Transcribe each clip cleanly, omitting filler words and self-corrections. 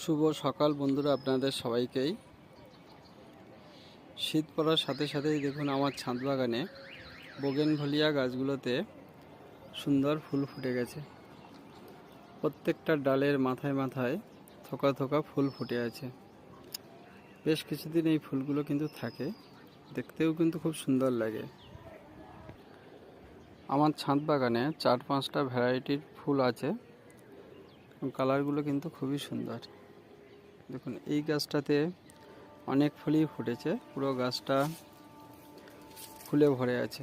শুভ সকাল বন্ধুরা, আপনাদের সবাইকেই। শীত পড়ার সাথে সাথেই দেখুন আমার ছাদ বাগানে বোগেনভেলিয়া গাছগুলোতে সুন্দর ফুল ফুটে গেছে। প্রত্যেকটা ডালের মাথায় মাথায় থোকা থোকা ফুল ফুটে আছে। বেশ কিছুদিন এই ফুলগুলো কিন্তু থাকে, দেখতেও কিন্তু খুব সুন্দর লাগে। আমার ছাদ বাগানে 4-5টা ভ্যারাইটির ফুল আছে, কালারগুলো কিন্তু খুবই সুন্দর। দেখুন এই গাছটাতে অনেক ফুলই ফুটেছে, পুরো গাছটা ফুলে ভরে আছে।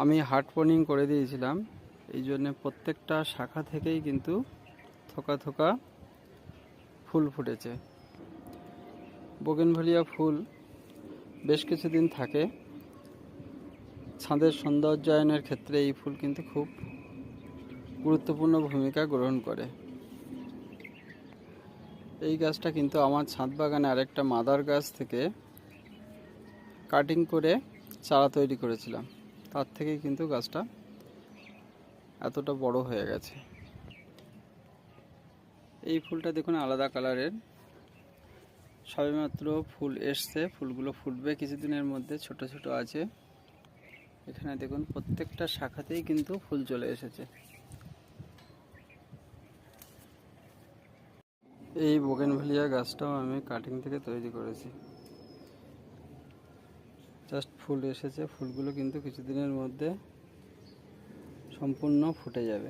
আমি হার্ড পনিং করে দিয়েছিলাম, এই জন্য প্রত্যেকটা শাখা থেকেই কিন্তু থোকা থোকা ফুল ফুটেছে। বোগেনভেলিয়া ফুল বেশ কিছুদিন থাকে, ছাদের সৌন্দর্যায়নের ক্ষেত্রে এই ফুল কিন্তু খুব গুরুত্বপূর্ণ ভূমিকা গ্রহণ করে। এই গাছটা কিন্তু আমার ছাদ বাগানে আরেকটা মাদার গাছ থেকে কাটিং করে চারা তৈরি করেছিলাম, তার থেকেই কিন্তু গাছটা এতটা বড় হয়ে গেছে। এই ফুলটা দেখুন আলাদা কালারের, সবেমাত্র ফুল এসছে, ফুলগুলো ফুটবে কিছুদিনের মধ্যে, ছোট ছোট আছে। এখানে দেখুন প্রত্যেকটা শাখাতেই কিন্তু ফুল চলে এসেছে। এই বোগেনভেলিয়া গাছটাও আমি কাটিং থেকে তৈরি করেছি। জাস্ট ফুল এসেছে, ফুলগুলো কিন্তু কিছুদিনের মধ্যে সম্পূর্ণ ফুটে যাবে।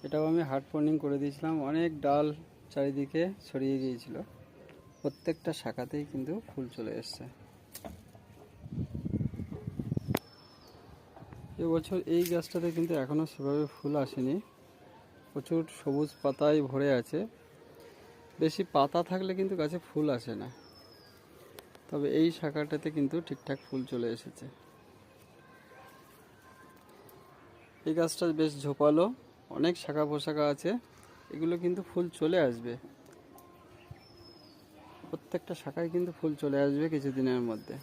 এটাও আমি হার্ড পনিং করে দিয়েছিলাম, অনেক ডাল চারিদিকে ছড়িয়ে গিয়েছিল, প্রত্যেকটা শাখাতেই কিন্তু ফুল চলে এসছে। এবছর এই গাছটাতে কিন্তু এখনও সেভাবে ফুল আসেনি, প্রচুর সবুজ পাতায় ভরে আছে। বেশি পাতা থাকলে কিন্তু গাছে ফুল আসে না, তবে এই শাখাটাতে কিন্তু ঠিকঠাক ফুল চলে এসেছে। এই গাছটা বেশ ঝোপালো, অনেক শাখা পোশাখা আছে, এগুলো কিন্তু ফুল চলে আসবে, প্রত্যেকটা শাখায় কিন্তু ফুল চলে আসবে কিছুদিনের মধ্যে।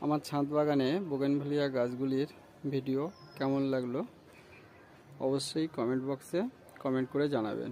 আমার ছাদ বাগানে বোগেনভেলিয়া গাছগুলির ভিডিও কেমন লাগলো অবশ্যই কমেন্ট বক্সে কমেন্ট করে জানাবেন।